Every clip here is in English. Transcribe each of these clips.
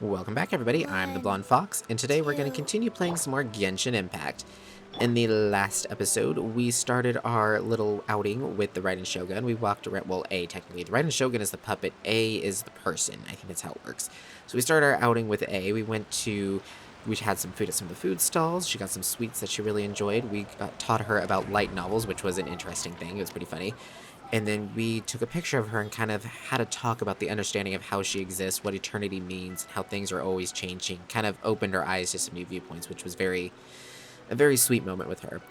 Welcome back, everybody. I'm the Blonde Fox, and today we're going to continue playing some more Genshin Impact. In the last episode, we started our little outing with the Raiden Shogun. We walked around, well, technically, the Raiden Shogun is the puppet, A is the person. I think that's how it works. So we started our outing with A. We had some food at some of the food stalls. She got some sweets that she really enjoyed. We taught her about light novels, which was an interesting thing. It was pretty funny. And then we took a picture of her and kind of had a talk about the understanding of how she exists, what eternity means, how things are always changing. Kind of opened our eyes to some new viewpoints, which was a very sweet moment with her.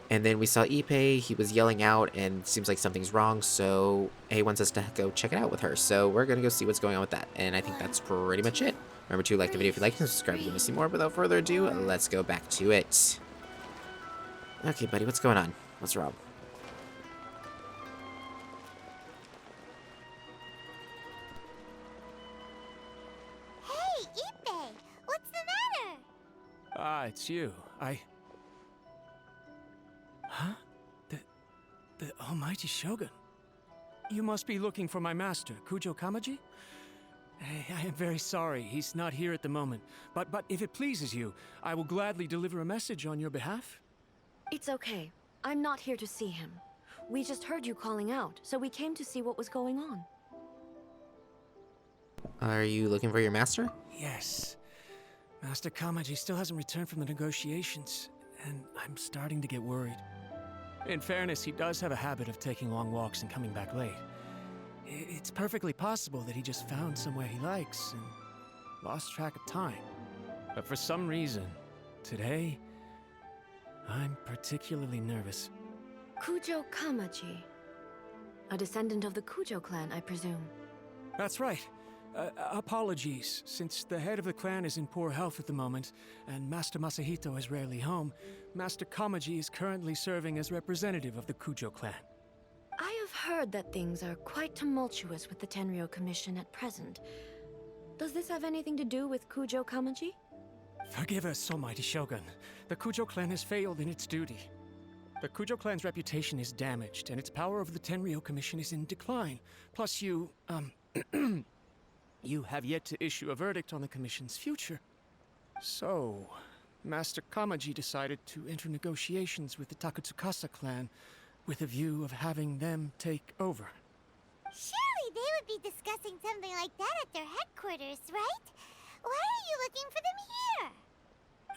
And then we saw Ippei. He was yelling out, and seems like something's wrong. So A wants us to go check it out with her. So we're gonna go see what's going on with that. And I think that's pretty much it. Remember to like the video if you like, and subscribe if you want to see more. Without further ado, let's go back to it. Okay, buddy, what's going on? What's wrong? Ah, it's you. Huh? The almighty Shogun. You must be looking for my master, Kujo Kamaji? I am very sorry, he's not here at the moment. But if it pleases you, I will gladly deliver a message on your behalf. It's okay. I'm not here to see him. We just heard you calling out, so we came to see what was going on. Are you looking for your master? Yes. Master Kamaji still hasn't returned from the negotiations, and I'm starting to get worried. In fairness, he does have a habit of taking long walks and coming back late. It's perfectly possible that he just found somewhere he likes and lost track of time. But for some reason, today, I'm particularly nervous. Kujo Kamaji. A descendant of the Kujo clan, I presume. That's right. Apologies, since the head of the clan is in poor health at the moment, and Master Masahito is rarely home, Master Kamaji is currently serving as representative of the Kujo clan. I have heard that things are quite tumultuous with the Tenryou Commission at present. Does this have anything to do with Kujo Kamaji? Forgive us, almighty Shogun. The Kujo clan has failed in its duty. The Kujo clan's reputation is damaged, and its power over the Tenryou Commission is in decline. Plus you have yet to issue a verdict on the Commission's future. So, Master Kamaji decided to enter negotiations with the Takatsukasa clan with a view of having them take over. Surely they would be discussing something like that at their headquarters, right? Why are you looking for them here?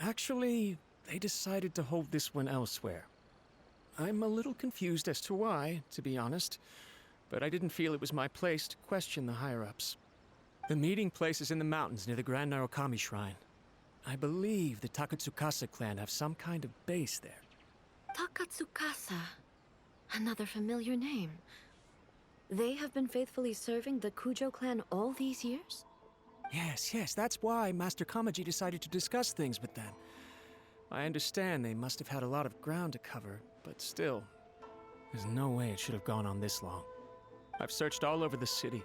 Actually, they decided to hold this one elsewhere. I'm a little confused as to why, to be honest, but I didn't feel it was my place to question the higher-ups. The meeting place is in the mountains near the Grand Narukami Shrine. I believe the Takatsukasa clan have some kind of base there. Takatsukasa. Another familiar name. They have been faithfully serving the Kujo clan all these years? Yes, that's why Master Kamaji decided to discuss things with them. I understand they must have had a lot of ground to cover, but still, there's no way it should have gone on this long. I've searched all over the city.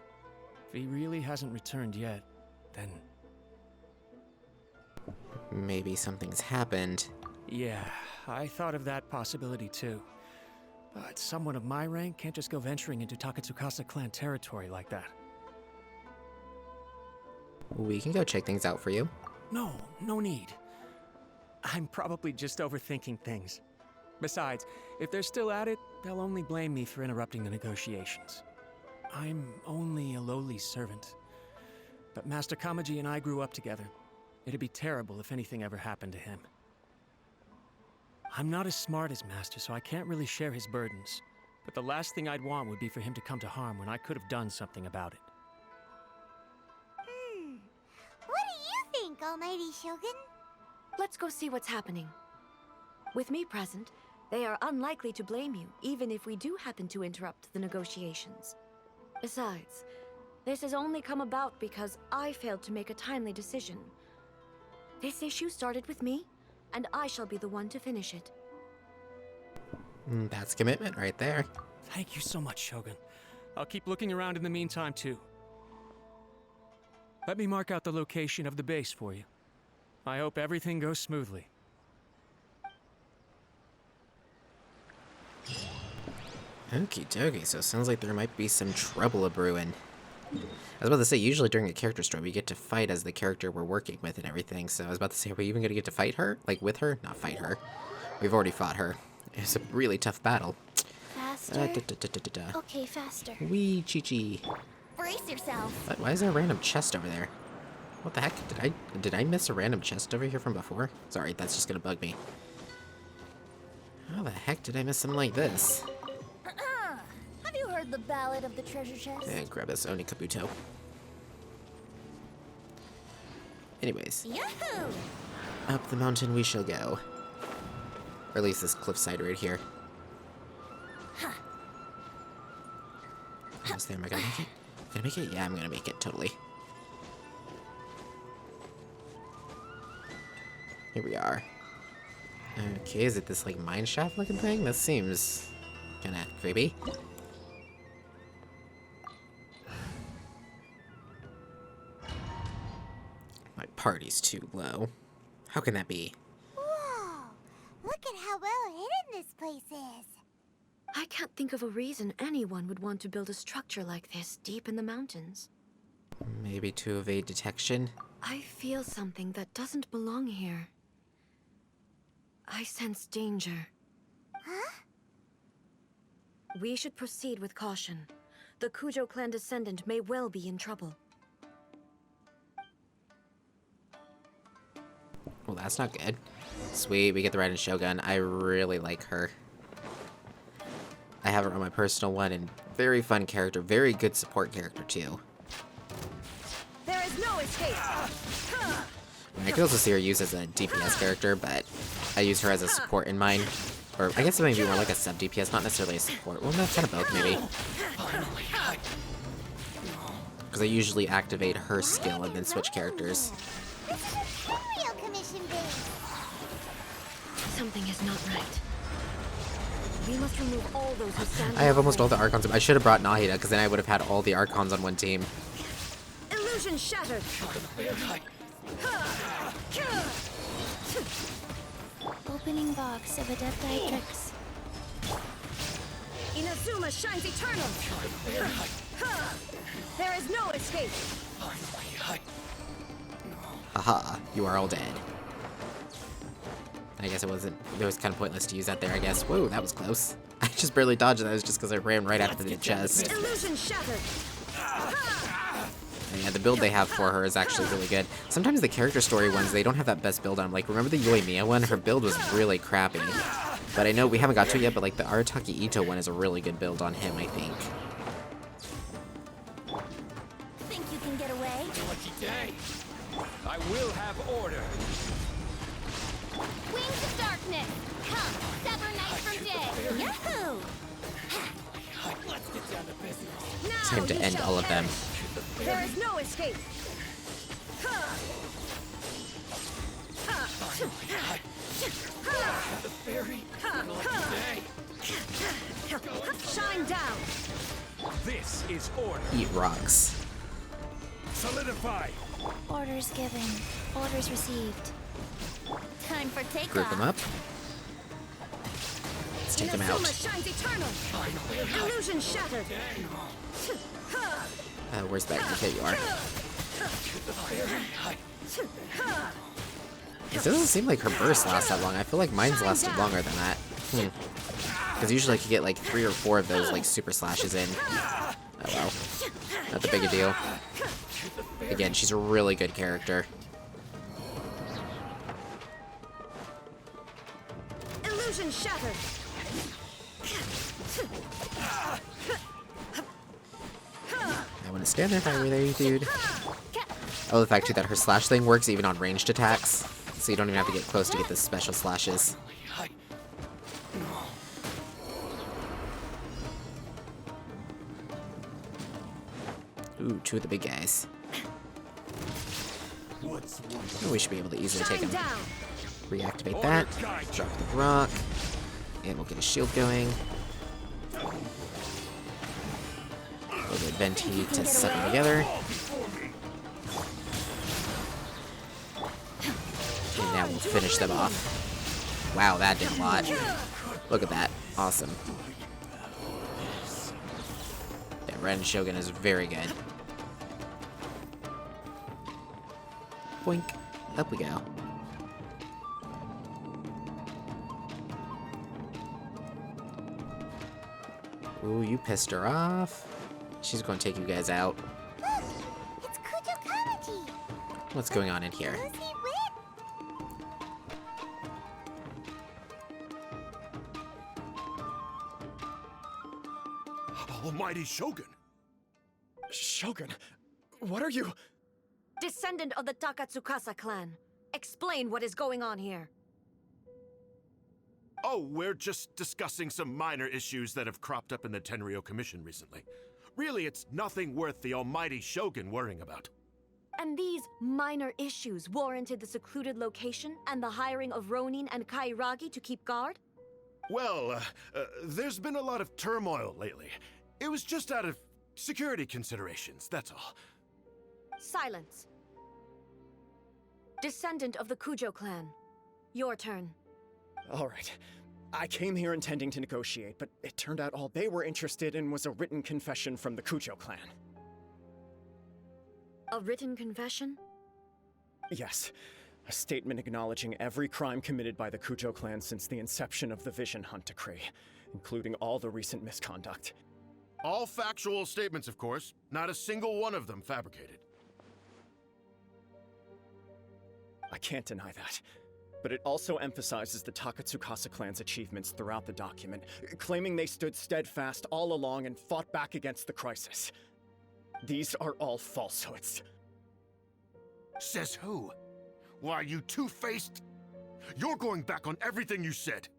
If he really hasn't returned yet, then... Maybe something's happened. Yeah, I thought of that possibility too. But someone of my rank can't just go venturing into Takatsukasa clan territory like that. We can go check things out for you. No need. I'm probably just overthinking things. Besides, if they're still at it, they'll only blame me for interrupting the negotiations. I'm only a lowly servant. But Master Kamaji and I grew up together. It'd be terrible if anything ever happened to him. I'm not as smart as Master, so I can't really share his burdens. But the last thing I'd want would be for him to come to harm when I could have done something about it. What do you think, almighty Shogun? Let's go see what's happening. With me present, they are unlikely to blame you, even if we do happen to interrupt the negotiations. Besides, this has only come about because I failed to make a timely decision. This issue started with me, and I shall be the one to finish it. That's commitment right there. Thank you so much, Shogun. I'll keep looking around in the meantime, too. Let me mark out the location of the base for you. I hope everything goes smoothly. Okie dokie, so it sounds like there might be some trouble a-brewing. I was about to say, usually during a character story, we get to fight as the character we're working with and everything, so I was about to say, are we even going to get to fight her? Like, with her? Not fight her. We've already fought her. It's a really tough battle. Faster. Okay, faster. Wee, Chi-Chi. Brace yourself. But why is there a random chest over there? What the heck? Did I miss a random chest over here from before? Sorry, that's just gonna bug me. How the heck did I miss something like this? Have you heard the ballad of the treasure chest? And grab this Oni Kabuto. Anyways, Yahoo! up the mountain we shall go. Or at least this cliffside right here. Almost there. Am I gonna make it? Gonna make it? Yeah, I'm gonna make it, totally. Here we are. Okay, is it this like mine shaft looking thing? That seems kinda creepy. My party's too low. How can that be? Whoa! Look at how well hidden this place is. I can't think of a reason anyone would want to build a structure like this deep in the mountains. Maybe to evade detection? I feel something that doesn't belong here. I sense danger. Huh? We should proceed with caution. The Kujo clan descendant may well be in trouble. Well, that's not good. Sweet, we get the Raiden Shogun. I really like her. I have her on my personal one, and very fun character. Very good support character, too. There is no escape! I could also see her used as a DPS character, but I use her as a support in mine. Or I guess it may be more like a sub-DPS, not necessarily a support. Well, that's kind of both, maybe. Because I usually activate her skill and then switch characters. This is a Curio commission base. Something is not right. We must remove all those who stand. I have almost all the Archons. I should have brought Nahida, because then I would have had all the Archons on one team. Illusion shattered. Opening box of Adepti-Trix. Inazuma shines eternal. There is no escape. Haha, you are all dead. I guess it was kind of pointless to use that there, I guess. Whoa, that was close. I just barely dodged that. It was just because I ran right after the chest. Illusion shattered. And yeah, the build they have for her is actually really good. Sometimes the character story ones, they don't have that best build on them. Like, remember the Yoimiya one? Her build was really crappy. But I know we haven't got to it yet, but like the Arataki Ito one is a really good build on him, I think. Think you can get away? Lucky day. I will have order. Wings of darkness. Come, sever night from day. Yahoo! Let's get down to business. It's time to end all of them. There is no escape. The fairy. Lucky day. Shine down. This is order. Eat rocks. Solidify. Orders given. Orders received. Time for takeoff. Group them up. Let's take them out. Inazuma shines eternal. Illusion shattered. Where's that? There you are. It doesn't seem like her burst lasts that long. I feel like mine's lasted longer than that. Because usually I could get like 3 or 4 of those like super slashes in. Oh well. Not that big a deal. Again, she's a really good character. Illusion shattered. I want to stand there if I were there, dude. Oh, the fact too that her slash thing works even on ranged attacks. So you don't even have to get close to get the special slashes. Ooh, 2 of the big guys. Oh, we should be able to easily take Shine him. down. Reactivate that. Drop the rock. And we'll get a shield going. A little bit of vent heat to suck them together. And now we'll finish them off. Wow, that did a lot. Look at that. Awesome. Yeah, Ren Shogun is very good. Boink. Up we go. Ooh, you pissed her off. She's going to take you guys out. Look! It's Kujo Kamaji! What's going on in here? Who's he with? Almighty Shogun! Shogun, what are you? Descendant of the Takatsukasa clan. Explain what is going on here. Oh, we're just discussing some minor issues that have cropped up in the Tenryou Commission recently. Really, it's nothing worth the almighty Shogun worrying about. And these minor issues warranted the secluded location and the hiring of Ronin and Kairagi to keep guard? Well, there's been a lot of turmoil lately. It was just out of security considerations, that's all. Silence. Descendant of the Kujo clan. Your turn. All right. I came here intending to negotiate, but it turned out all they were interested in was a written confession from the Kujo clan. A written confession? Yes. A statement acknowledging every crime committed by the Kujo clan since the inception of the Vision Hunt Decree, including all the recent misconduct. All factual statements, of course. Not a single one of them fabricated. I can't deny that. But it also emphasizes the Takatsukasa clan's achievements throughout the document, claiming they stood steadfast all along and fought back against the crisis. These are all falsehoods. Says who? Why, you two-faced... You're going back on everything you said.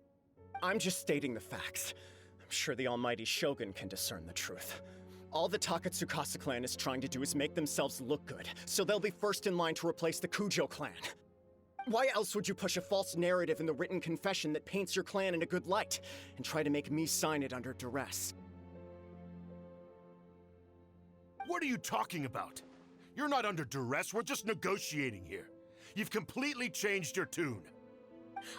I'm just stating the facts. I'm sure the almighty Shogun can discern the truth. All the Takatsukasa clan is trying to do is make themselves look good, so they'll be first in line to replace the Kujo clan. Why else would you push a false narrative in the written confession that paints your clan in a good light, and try to make me sign it under duress? What are you talking about? You're not under duress, we're just negotiating here. You've completely changed your tune.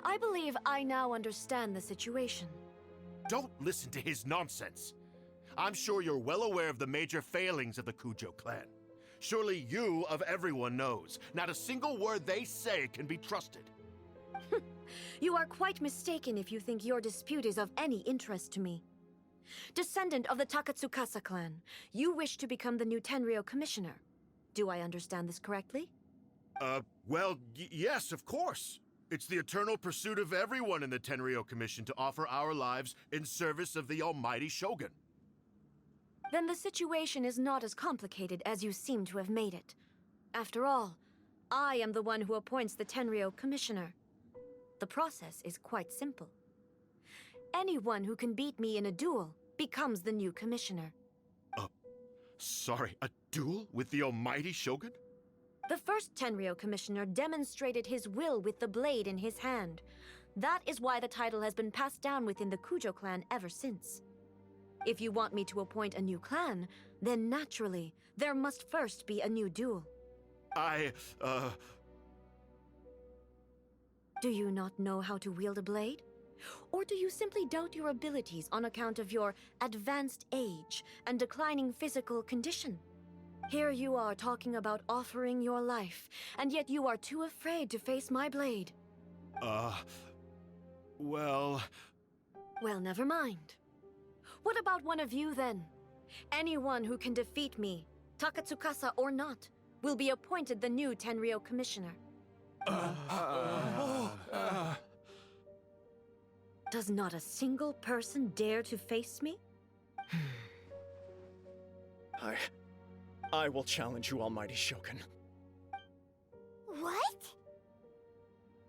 I believe I now understand the situation. Don't listen to his nonsense. I'm sure you're well aware of the major failings of the Kujo clan. Surely you, of everyone, knows. Not a single word they say can be trusted. You are quite mistaken if you think your dispute is of any interest to me. Descendant of the Takatsukasa clan, you wish to become the new Tenryou commissioner. Do I understand this correctly? Well, yes, of course. It's the eternal pursuit of everyone in the Tenryou Commission to offer our lives in service of the almighty Shogun. Then the situation is not as complicated as you seem to have made it. After all, I am the one who appoints the Tenryou commissioner. The process is quite simple. Anyone who can beat me in a duel becomes the new commissioner. Sorry, a duel with the almighty Shogun? The first Tenryou commissioner demonstrated his will with the blade in his hand. That is why the title has been passed down within the Kujo clan ever since. If you want me to appoint a new clan, then naturally, there must first be a new duel. Do you not know how to wield a blade? Or do you simply doubt your abilities on account of your advanced age and declining physical condition? Here you are talking about offering your life, and yet you are too afraid to face my blade. Well, never mind. What about one of you, then? Anyone who can defeat me, Takatsukasa or not, will be appointed the new Tenryou commissioner. Does not a single person dare to face me? I will challenge you, almighty Shogun. What?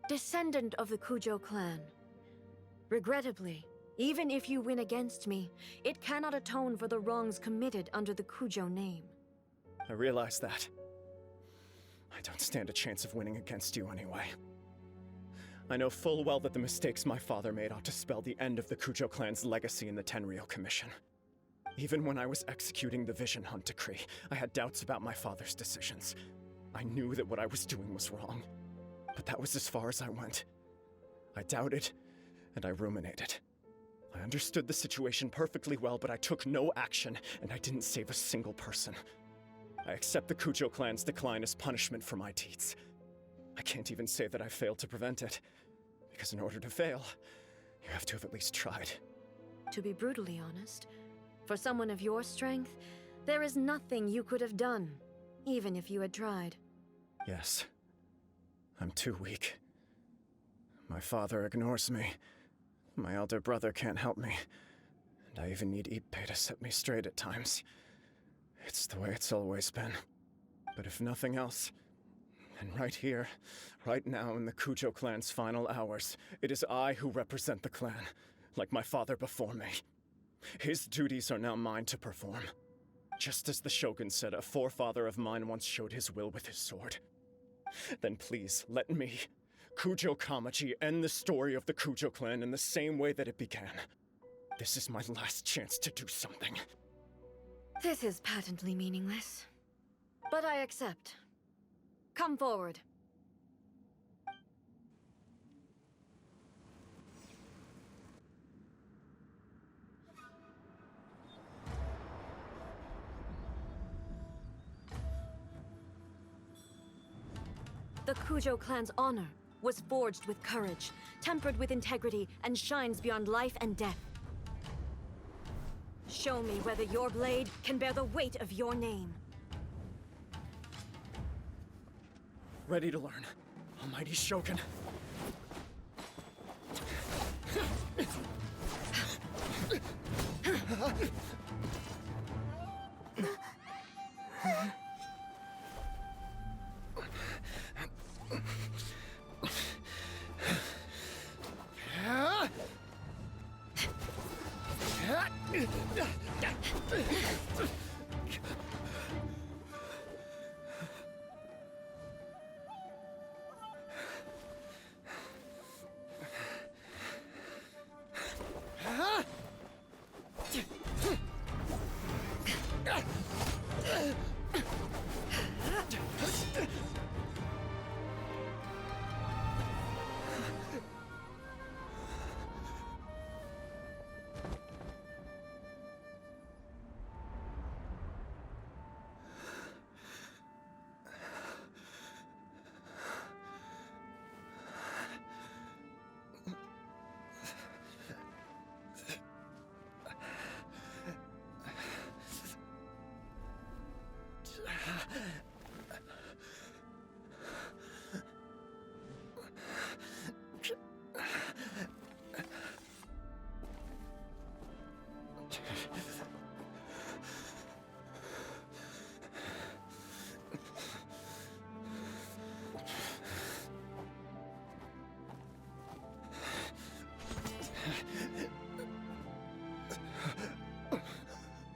Descendant of the Kujo clan. Regrettably, even if you win against me, it cannot atone for the wrongs committed under the Kujo name. I realize that. I don't stand a chance of winning against you anyway. I know full well that the mistakes my father made ought to spell the end of the Kujo clan's legacy in the Tenryou Commission. Even when I was executing the Vision Hunt Decree, I had doubts about my father's decisions. I knew that what I was doing was wrong, but that was as far as I went. I doubted, and I ruminated. I understood the situation perfectly well, but I took no action, and I didn't save a single person. I accept the Kujo clan's decline as punishment for my deeds. I can't even say that I failed to prevent it, because in order to fail, you have to have at least tried. To be brutally honest, for someone of your strength, there is nothing you could have done, even if you had tried. Yes. I'm too weak. My father ignores me. My elder brother can't help me. And I even need Ippei to set me straight at times. It's the way it's always been. But if nothing else, then right here, right now in the Kujo clan's final hours, it is I who represent the clan, like my father before me. His duties are now mine to perform. Just as the Shogun said a forefather of mine once showed his will with his sword. Then please, let me, Kujo Kamaji, end the story of the Kujo clan in the same way that it began. This is my last chance to do something. This is patently meaningless. But I accept. Come forward. The Kujo clan's honor was forged with courage, tempered with integrity, and shines beyond life and death. Show me whether your blade can bear the weight of your name. Ready to learn, Almighty Shogun.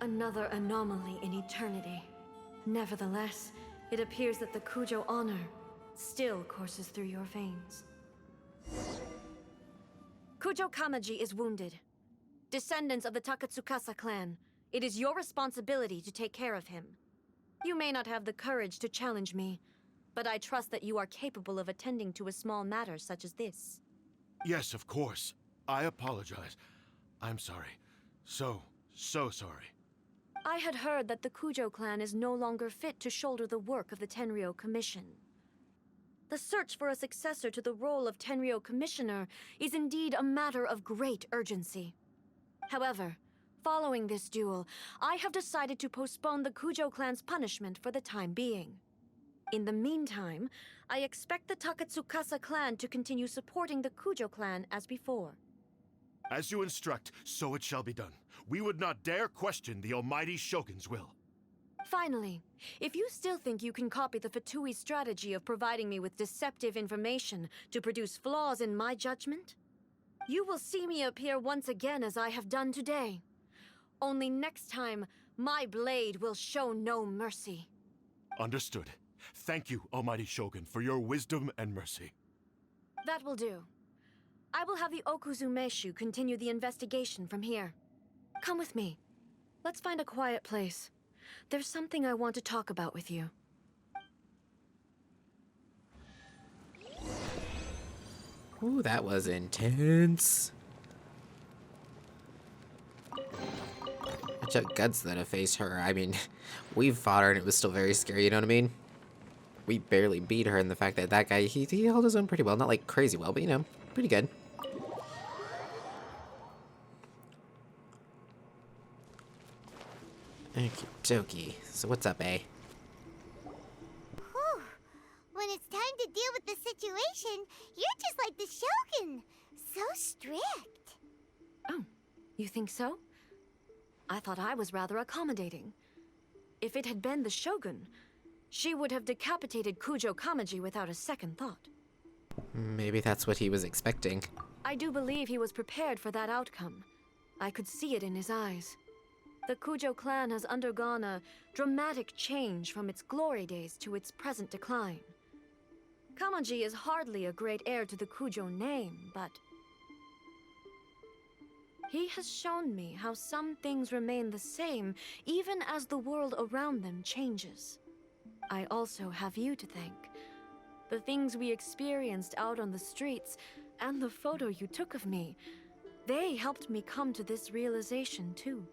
Another anomaly in eternity. Nevertheless, it appears that the Kujo honor still courses through your veins. Kujo Kamaji is wounded. Descendants of the Takatsukasa clan, it is your responsibility to take care of him. You may not have the courage to challenge me, but I trust that you are capable of attending to a small matter such as this. Yes, of course. I apologize. I'm sorry. So sorry. I had heard that the Kujo clan is no longer fit to shoulder the work of the Tenryou Commission. The search for a successor to the role of Tenryou Commissioner is indeed a matter of great urgency. However, following this duel, I have decided to postpone the Kujo clan's punishment for the time being. In the meantime, I expect the Takatsukasa clan to continue supporting the Kujo clan as before. As you instruct, so it shall be done. We would not dare question the Almighty Shogun's will. Finally, if you still think you can copy the Fatui strategy of providing me with deceptive information to produce flaws in my judgment, you will see me appear once again as I have done today. Only next time, my blade will show no mercy. Understood. Thank you, Almighty Shogun, for your wisdom and mercy. That will do. I will have the Okuzumeshu continue the investigation from here. Come with me. Let's find a quiet place. There's something I want to talk about with you. Ooh, that was intense. It took guts though to face her. I mean, we've fought her and it was still very scary, you know what I mean? we barely beat her, and the fact that that guy, he held his own pretty well. Not like crazy well, but you know, pretty good. Okie dokie. So what's up, eh? Whew. When it's time to deal with the situation, you're just like the Shogun. So strict. Oh, you think so? I thought I was rather accommodating. If it had been the Shogun, she would have decapitated Kujo Kamaji without a second thought. Maybe that's what he was expecting. I do believe he was prepared for that outcome. I could see it in his eyes. The Kujo clan has undergone a dramatic change from its glory days to its present decline. Kamaji is hardly a great heir to the Kujo name, but he has shown me how some things remain the same even as the world around them changes. I also have you to thank. The things we experienced out on the streets and the photo you took of me, they helped me come to this realization too.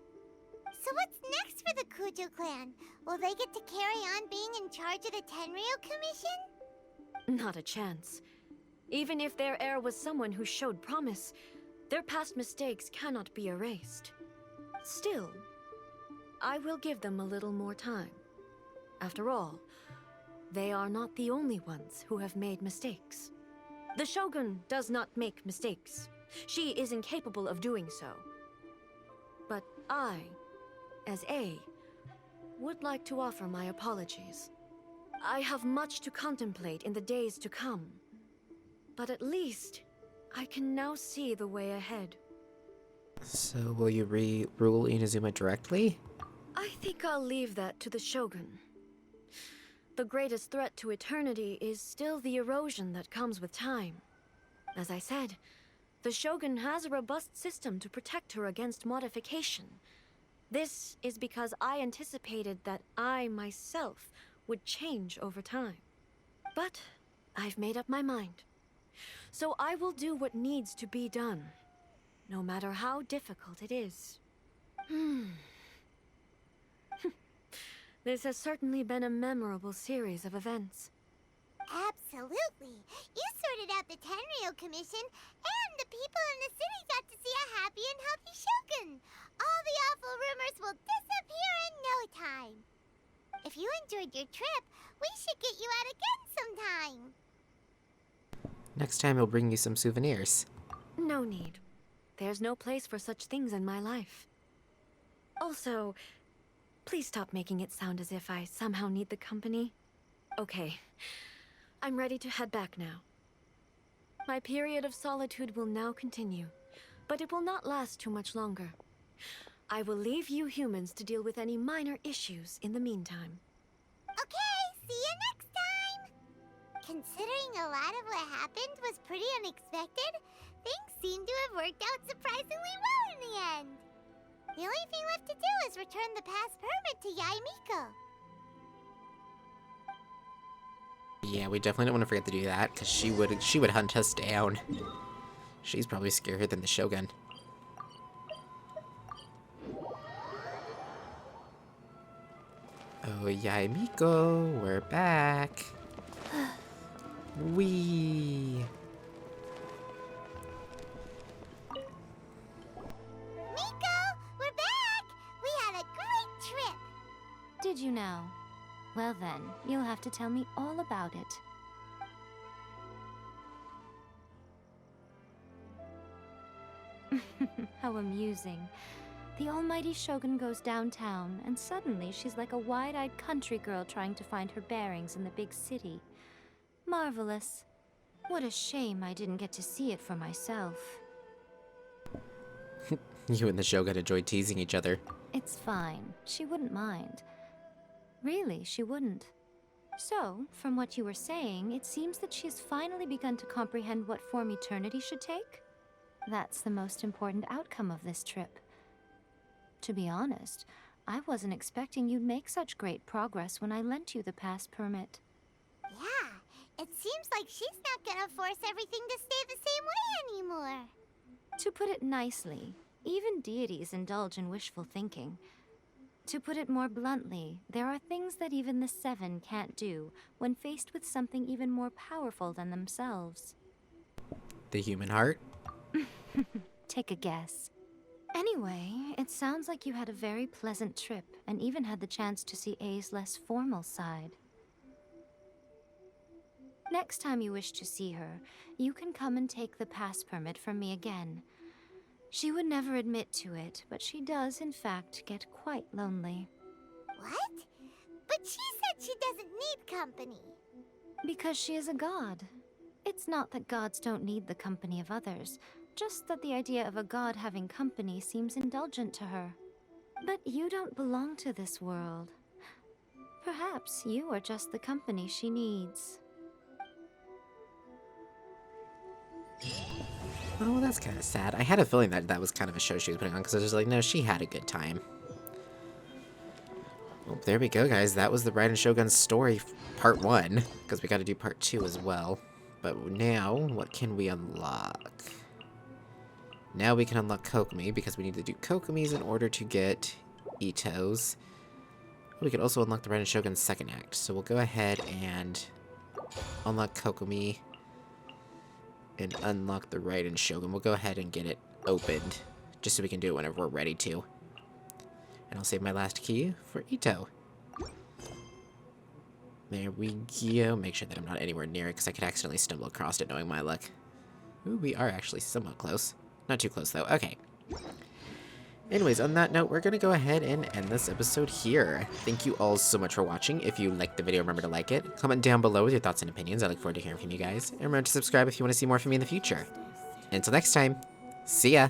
So what's next for the Kujo clan? Will they get to carry on being in charge of the Tenryo Commission? Not a chance. Even if their heir was someone who showed promise, their past mistakes cannot be erased. Still, I will give them a little more time. After all, they are not the only ones who have made mistakes. The Shogun does not make mistakes. She is incapable of doing so. But I, as A, would like to offer my apologies. I have much to contemplate in the days to come, but at least I can now see the way ahead. So will you rule Inazuma directly? I think I'll leave that to the Shogun. The greatest threat to eternity is still the erosion that comes with time. As I said, the Shogun has a robust system to protect her against modification. This is because I anticipated that I myself would change over time. But I've made up my mind. So I will do what needs to be done, no matter how difficult it is. This has certainly been a memorable series of events. Absolutely. You sorted out the Tenryo Commission, and the people in the city got to see a happy and healthy Shogun. All the awful rumors will disappear in no time. If you enjoyed your trip, we should get you out again sometime. Next time he'll bring you some souvenirs. No need. There's no place for such things in my life. Also, please stop making it sound as if I somehow need the company. Okay, I'm ready to head back now. My period of solitude will now continue, but it will not last too much longer. I will leave you humans to deal with any minor issues in the meantime. Okay, see you next time! Considering a lot of what happened was pretty unexpected, things seem to have worked out surprisingly well in the end. The only thing left to do is return the past permit to Yaimiko. Yeah, we definitely don't want to forget to do that, because she would hunt us down. She's probably scarier than the Shogun. Oh, Yaimiko, we're back. Wee. Miko, we're back! We had a great trip! Did you now? Well then, you'll have to tell me all about it. How amusing. The almighty Shogun goes downtown, and suddenly she's like a wide-eyed country girl trying to find her bearings in the big city. Marvelous. What a shame I didn't get to see it for myself. You and the Shogun enjoy teasing each other. It's fine. She wouldn't mind. Really, she wouldn't. So, from what you were saying, it seems that she has finally begun to comprehend what form eternity should take? That's the most important outcome of this trip. To be honest, I wasn't expecting you'd make such great progress when I lent you the pass permit. Yeah, it seems like she's not gonna force everything to stay the same way anymore. To put it nicely, even deities indulge in wishful thinking. To put it more bluntly, there are things that even the Seven can't do when faced with something even more powerful than themselves. The human heart? Take a guess. Anyway, it sounds like you had a very pleasant trip and even had the chance to see A's less formal side. Next time you wish to see her, you can come and take the pass permit from me again. She would never admit to it, but she does, in fact, get quite lonely. What? But she said she doesn't need company. Because she is a god. It's not that gods don't need the company of others, just that the idea of a god having company seems indulgent to her. But you don't belong to this world. Perhaps you are just the company she needs. Oh, well, that's kind of sad. I had a feeling that that was kind of a show she was putting on, because I was just like, no, she had a good time. Well, there we go, guys. That was the Raiden Shogun's story, part 1, because we got to do part 2 as well. But now, what can we unlock? Now we can unlock Kokomi, because we need to do Kokomis in order to get Ito's. We could also unlock the Raiden Shogun's second act, so we'll go ahead and unlock Kokomi and unlock the Raiden Shogun. We'll go ahead and get it opened, just so we can do it whenever we're ready to. And I'll save my last key for Ito. There we go. Make sure that I'm not anywhere near it, because I could accidentally stumble across it, knowing my luck. Ooh, we are actually somewhat close. Not too close, though. Okay. Anyways, on that note, we're going to go ahead and end this episode here. Thank you all so much for watching. If you liked the video, remember to like it. Comment down below with your thoughts and opinions. I look forward to hearing from you guys. And remember to subscribe if you want to see more from me in the future. Until next time, see ya!